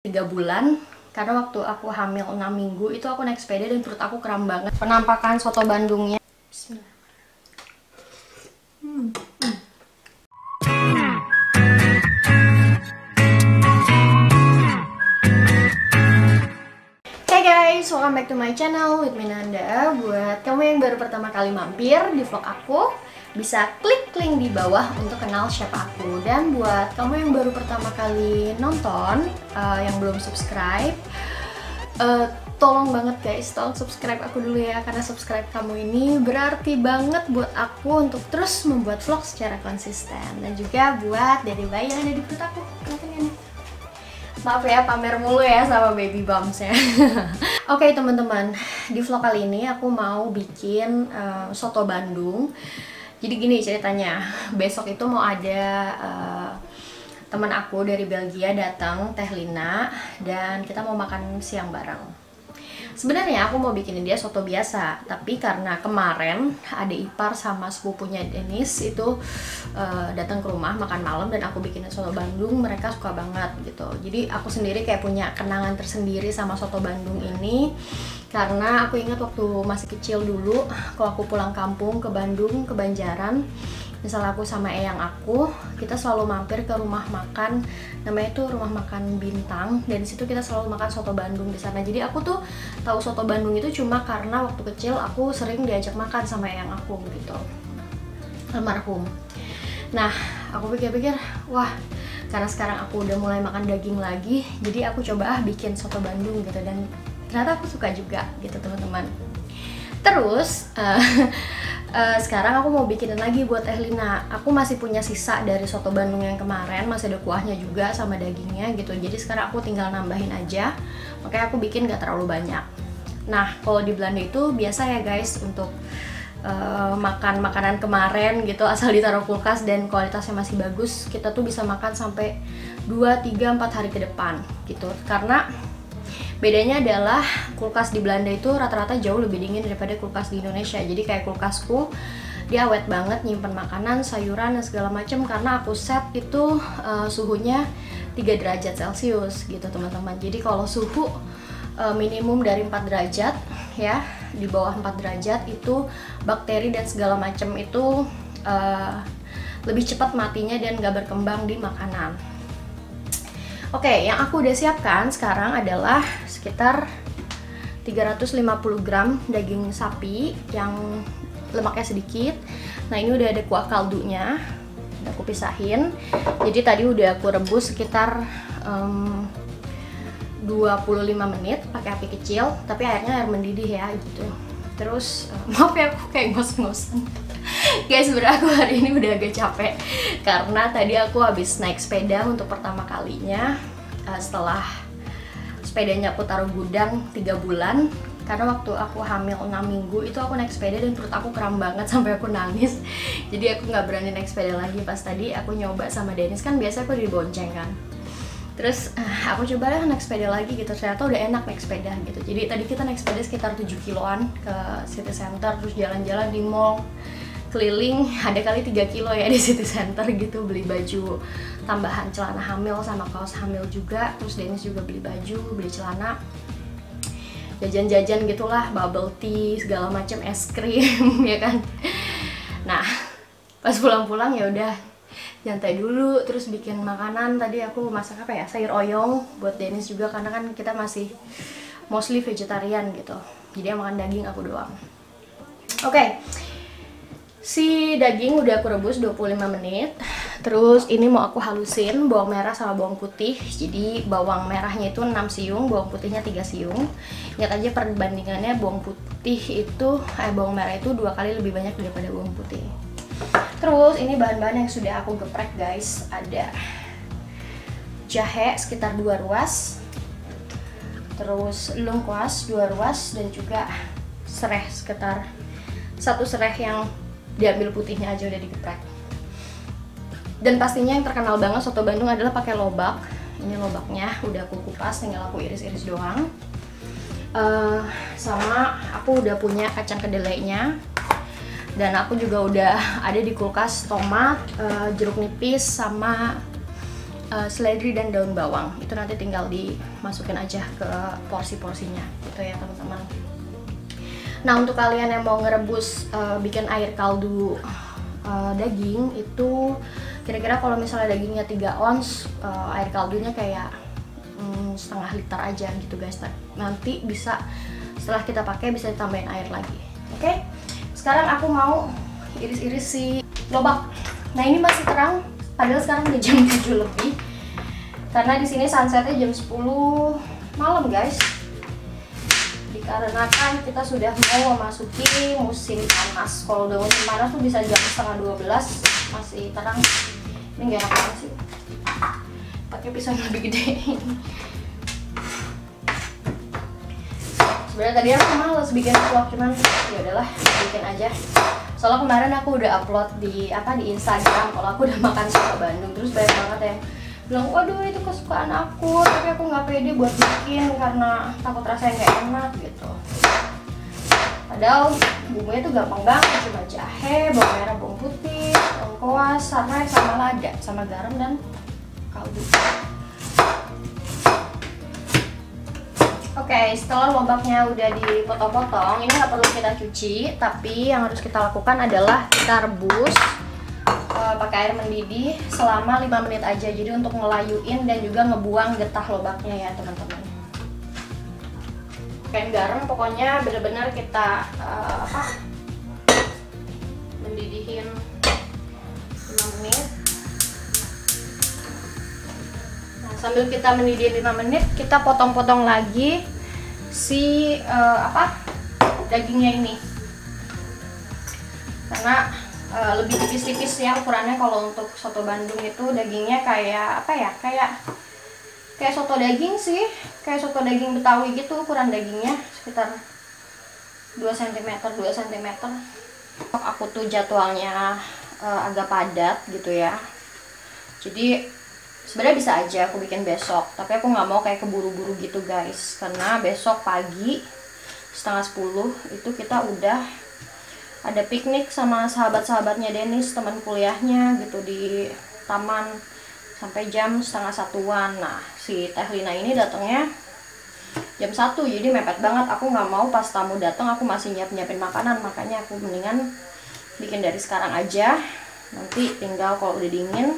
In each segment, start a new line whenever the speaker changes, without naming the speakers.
3 bulan karena waktu aku hamil 6 minggu itu aku naik sepeda dan perut aku kram banget. Penampakan soto Bandungnya. Bismillah. Hey guys, welcome back to my channel with Minanda. Buat kamu yang baru pertama kali mampir di vlog aku, bisa klik link di bawah untuk kenal siapa aku. Dan buat kamu yang baru pertama kali nonton, yang belum subscribe, tolong banget guys, tolong subscribe aku dulu ya. Karena subscribe kamu ini berarti banget buat aku untuk terus membuat vlog secara konsisten. Dan juga buat dede bayi yang ada di perut aku. Kelihatan nih. Maaf ya, pamer mulu ya sama baby bumps ya. Oke teman-teman, di vlog kali ini aku mau bikin soto Bandung. Jadi gini ceritanya, besok itu mau ada teman aku dari Belgia datang, Teh Lina, dan kita mau makan siang bareng. Sebenarnya aku mau bikinin dia soto biasa, tapi karena kemarin ada ipar sama sepupunya Dennis itu datang ke rumah makan malam dan aku bikinin soto Bandung, mereka suka banget gitu. Jadi aku sendiri kayak punya kenangan tersendiri sama soto Bandung ini. Karena aku ingat waktu masih kecil dulu, kalau aku pulang kampung ke Bandung, ke Banjaran, misalnya aku sama eyang aku, kita selalu mampir ke rumah makan, namanya itu rumah makan Bintang, dan disitu kita selalu makan soto Bandung di sana. Jadi aku tuh tahu soto Bandung itu cuma karena waktu kecil aku sering diajak makan sama eyang aku gitu, almarhum. Nah, aku pikir-pikir, wah, karena sekarang aku udah mulai makan daging lagi, jadi aku coba bikin soto Bandung gitu, dan ternyata aku suka juga gitu teman-teman. Terus sekarang aku mau bikinin lagi buat Teh Lina. Aku masih punya sisa dari soto Bandung yang kemarin, masih ada kuahnya juga sama dagingnya gitu. Jadi sekarang aku tinggal nambahin aja, makanya aku bikin gak terlalu banyak. Nah, kalau di Belanda itu biasa ya guys untuk makan makanan kemarin gitu asal ditaruh kulkas dan kualitasnya masih bagus, kita tuh bisa makan sampai 2, 3, 4 hari ke depan gitu. Karena bedanya adalah kulkas di Belanda itu rata-rata jauh lebih dingin daripada kulkas di Indonesia. Jadi kayak kulkasku dia awet banget, nyimpen makanan, sayuran dan segala macam, karena aku set itu suhunya 3 derajat Celcius gitu teman-teman. Jadi kalau suhu minimum dari 4 derajat ya, di bawah 4 derajat itu bakteri dan segala macam itu lebih cepat matinya dan gak berkembang di makanan. Oke, yang aku udah siapkan sekarang adalah sekitar 350 gram daging sapi yang lemaknya sedikit. Nah, ini udah ada kuah kaldunya, udah aku pisahin. Jadi tadi udah aku rebus sekitar 25 menit pakai api kecil, tapi airnya air mendidih ya gitu. Terus maaf ya aku kayak ngos-ngosan. Guys, sebenarnya aku hari ini udah agak capek karena tadi aku habis naik sepeda untuk pertama kalinya setelah sepedanya aku taruh gudang 3 bulan. Karena waktu aku hamil 6 minggu itu aku naik sepeda dan perut aku kram banget sampai aku nangis. Jadi aku nggak berani naik sepeda lagi. Pas tadi aku nyoba sama Dennis, kan biasa aku dibonceng kan. Terus aku coba lah naik sepeda lagi gitu, ternyata udah enak naik sepeda gitu. Jadi tadi kita naik sepeda sekitar 7 kiloan ke city center, terus jalan-jalan di mall, keliling, ada kali 3 kilo ya di city center gitu, beli baju tambahan, celana hamil sama kaos hamil juga. Terus Dennis juga beli baju, beli celana, jajan-jajan gitulah, bubble tea, segala macam, es krim ya kan. Nah, pas pulang-pulang ya udah nyantai dulu, terus bikin makanan. Tadi aku masak apa ya, sayur oyong buat Dennis juga, karena kan kita masih mostly vegetarian gitu, jadi yang makan daging aku doang. Oke. Si daging udah aku rebus 25 menit. Terus ini mau aku halusin bawang merah sama bawang putih. Jadi bawang merahnya itu 6 siung, bawang putihnya 3 siung. Ingat aja perbandingannya, bawang putih itu bawang merah itu 2 kali lebih banyak daripada bawang putih. Terus ini bahan-bahan yang sudah aku geprek guys. Ada jahe sekitar 2 ruas, terus lengkuas 2 ruas, dan juga sereh sekitar 1 sereh yang diambil putihnya aja udah digeprek. Dan pastinya yang terkenal banget soto Bandung adalah pakai lobak. Ini lobaknya udah aku kupas, tinggal aku iris-iris doang. Sama aku udah punya kacang kedelainya, dan aku juga udah ada di kulkas tomat, jeruk nipis, sama seledri dan daun bawang. Itu nanti tinggal dimasukin aja ke porsi-porsinya gitu ya teman-teman. Nah, untuk kalian yang mau ngerebus bikin air kaldu daging itu kira-kira kalau misalnya dagingnya 3 ons, air kaldunya kayak setengah liter aja gitu guys. Nanti bisa setelah kita pakai bisa ditambahin air lagi. Oke. Sekarang aku mau iris-iris si lobak. Nah, ini masih terang padahal sekarang udah jam 7 lebih. Karena di sini sunsetnya jam 10 malam guys. Dikarenakan kita sudah mau memasuki musim panas. Kalau udah musim panas tuh bisa jam setengah 12 masih terang. Ini gak enak banget sih. Pakai pisau yang lebih gede. Sebenarnya tadi aku males bikin vlog, cuman ya udahlah bikin aja. Soalnya kemarin aku udah upload di Instagram kalau aku udah makan soto Bandung, terus banyak banget yang bilang, waduh itu kesukaan aku, tapi aku nggak pede buat bikin karena takut rasanya nggak enak gitu. Padahal bumbunya tuh gampang banget, cuma jahe, bawang merah, bawang putih, lengkuas, serai, sama lada, sama garam dan kaldu. Oke, setelah lobaknya udah dipotong-potong, ini nggak perlu kita cuci, tapi yang harus kita lakukan adalah kita rebus pakai air mendidih selama 5 menit aja. Jadi untuk ngelayuin dan juga ngebuang getah lobaknya ya teman-teman. Kayak garam pokoknya bener-bener kita mendidihin 5 menit. Nah, sambil kita mendidih 5 menit, kita potong-potong lagi si dagingnya ini. Karena lebih tipis-tipis ya ukurannya. Kalau untuk soto Bandung itu dagingnya kayak kayak soto daging sih, kayak soto daging Betawi gitu ukuran dagingnya, sekitar 2 cm. Aku tuh jadwalnya agak padat gitu ya, jadi sebenarnya bisa aja aku bikin besok, tapi aku nggak mau kayak keburu-buru gitu guys, karena besok pagi setengah 10 itu kita udah ada piknik sama sahabat-sahabatnya Denis, teman kuliahnya gitu di taman sampai jam setengah 1-an. Nah, si Teh Lina ini datangnya jam 1, jadi mepet banget. Aku nggak mau pas tamu datang aku masih nyiapin makanan, makanya aku mendingan bikin dari sekarang aja. Nanti tinggal kalau udah dingin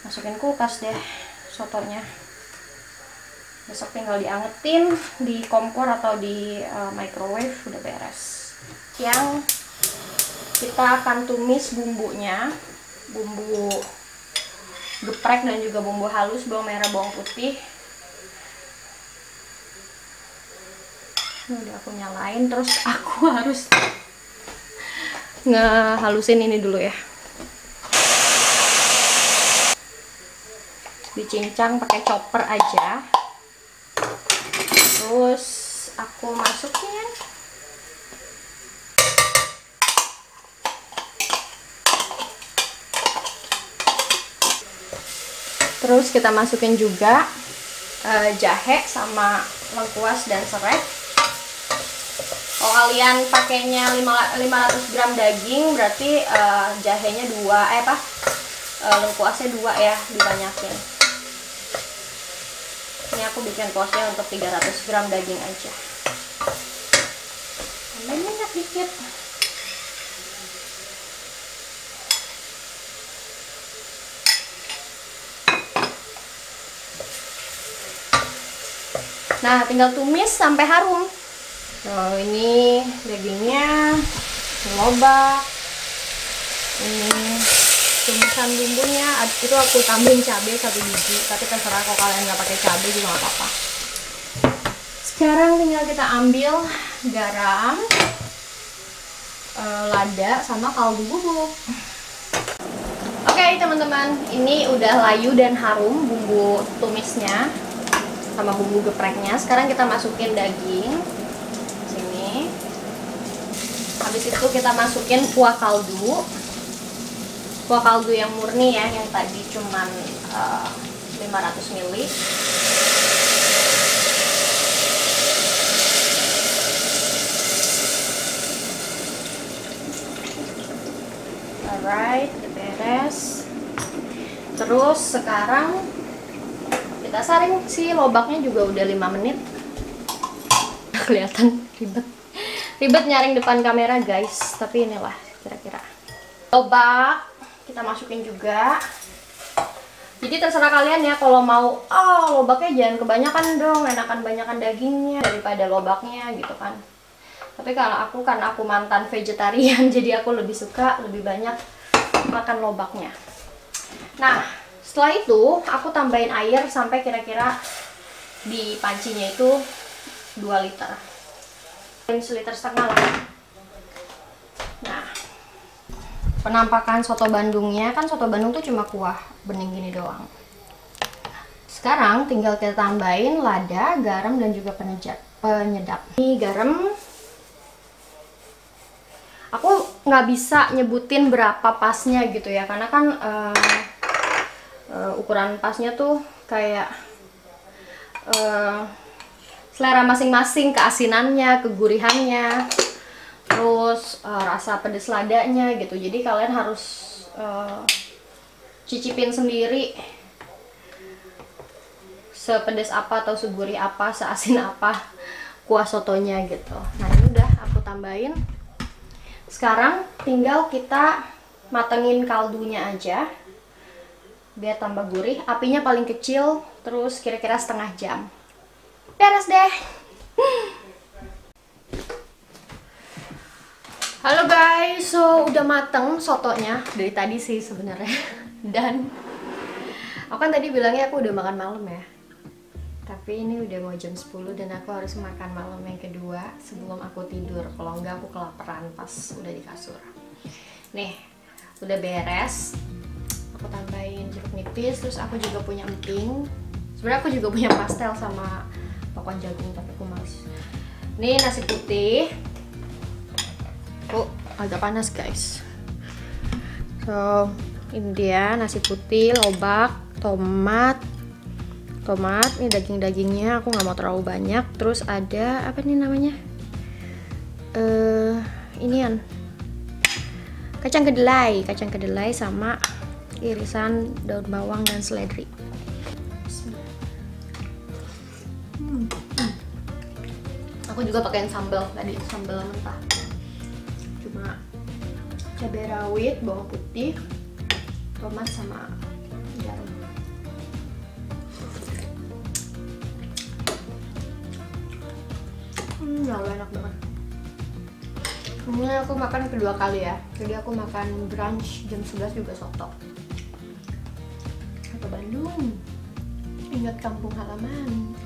masukin kulkas deh sotonya. Besok tinggal diangetin di kompor atau di microwave, udah beres. Yang kita akan tumis bumbunya, bumbu geprek dan juga bumbu halus, bawang merah, bawang putih. Ini udah aku nyalain, terus aku harus ngehalusin ini dulu ya. Dicincang pakai chopper aja. Terus aku masukin terus kita masukin juga jahe sama lengkuas dan serai. Kalau kalian pakainya 500 gram daging berarti jahenya 2, lengkuasnya 2 ya, dibanyakin. Ini aku bikin porsinya untuk 300 gram daging aja. Tambahin minyak dikit. Nah, tinggal tumis sampai harum. Nah, ini dagingnya, lobak, ini tumisan bumbunya. Itu aku tambahin cabai 1 biji, tapi terserah kalau kalian nggak pakai cabai juga nggak apa-apa. Sekarang tinggal kita ambil garam, lada, sama kaldu bubuk. Oke teman-teman, ini udah layu dan harum bumbu tumisnya sama bumbu gepreknya. Sekarang kita masukin daging sini. Habis itu kita masukin kuah kaldu yang murni ya, yang tadi cuman 500 ml. Alright, beres. Terus sekarang kita saring si lobaknya juga udah 5 menit. Kelihatan ribet nyaring depan kamera guys, tapi inilah kira-kira. Lobak kita masukin juga. Jadi terserah kalian ya, kalau mau lobaknya jangan kebanyakan dong, enakan banyakan dagingnya daripada lobaknya gitu kan. Tapi kalau aku, karena aku mantan vegetarian, jadi aku lebih suka lebih banyak makan lobaknya. Nah, setelah itu aku tambahin air sampai kira-kira di pancinya itu 2 liter. 1,5 liter lah. Nah, penampakan soto Bandungnya, kan soto Bandung tuh cuma kuah bening gini doang. Sekarang tinggal kita tambahin lada, garam, dan juga penyedap. Ini garam. Aku nggak bisa nyebutin berapa pasnya gitu ya, karena kan ukuran pasnya tuh kayak selera masing-masing, keasinannya, kegurihannya, terus rasa pedes ladanya gitu. Jadi kalian harus cicipin sendiri sepedes apa atau segurih apa, seasin apa kuah sotonya gitu. Nah ini udah aku tambahin. Sekarang tinggal kita matengin kaldunya aja biar tambah gurih. Apinya paling kecil, terus kira-kira setengah jam. Beres deh. Halo guys, so udah mateng sotonya dari tadi sih sebenarnya. Dan aku kan tadi bilangnya aku udah makan malam ya. Tapi ini udah mau jam 10 dan aku harus makan malam yang kedua sebelum aku tidur. Kalau enggak aku kelaparan pas udah di kasur. Nih, udah beres. Aku tambahin jeruk nipis, terus aku juga punya emping. Sebenarnya aku juga punya pastel sama pakuan jagung, tapi aku males. Ini nasi putih. Agak panas guys. So ini dia nasi putih, lobak, tomat. Ini dagingnya aku nggak mau terlalu banyak. Terus ada apa nih namanya? Inian kacang kedelai sama irisan daun bawang dan seledri. Aku juga pakein sambal tadi, sambal mentah. Cuma cabai rawit, bawang putih, tomat sama garam. Enak banget. Ini aku makan kedua kali ya. Jadi aku makan brunch jam 11 juga soto. Soto Bandung. Ingat kampung halaman.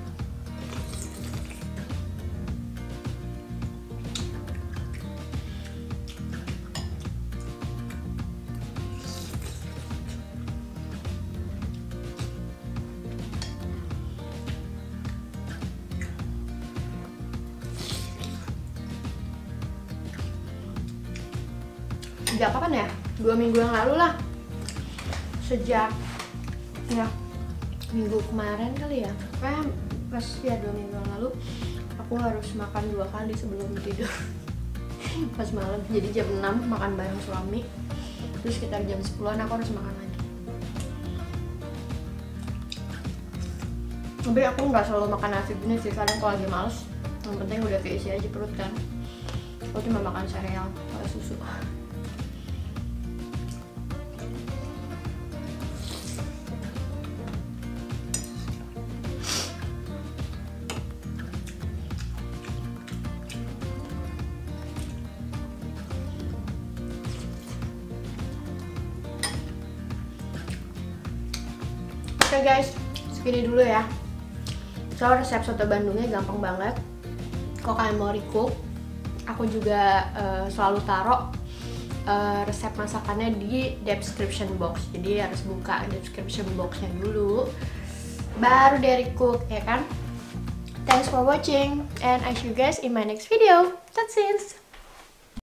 Sejak kapan ya? 2 minggu yang lalu lah. Sejak ya minggu kemarin kali ya. Pas ya 2 minggu yang lalu aku harus makan 2 kali sebelum tidur. Pas malam. Jadi jam 6 makan bareng suami. Terus sekitar jam 10-an aku harus makan lagi. Tapi aku nggak selalu makan nasi gini sih, kadang kalau lagi males. Yang penting udah keisi aja perut kan. Aku cuma makan sereal atau susu. Oke guys, segini dulu ya. So resep soto Bandungnya gampang banget. Kalau kalian mau recook, aku juga selalu taruh resep masakannya di description box. Jadi harus buka description boxnya dulu, baru deh recook ya kan. Thanks for watching and I see you guys in my next video. That's it.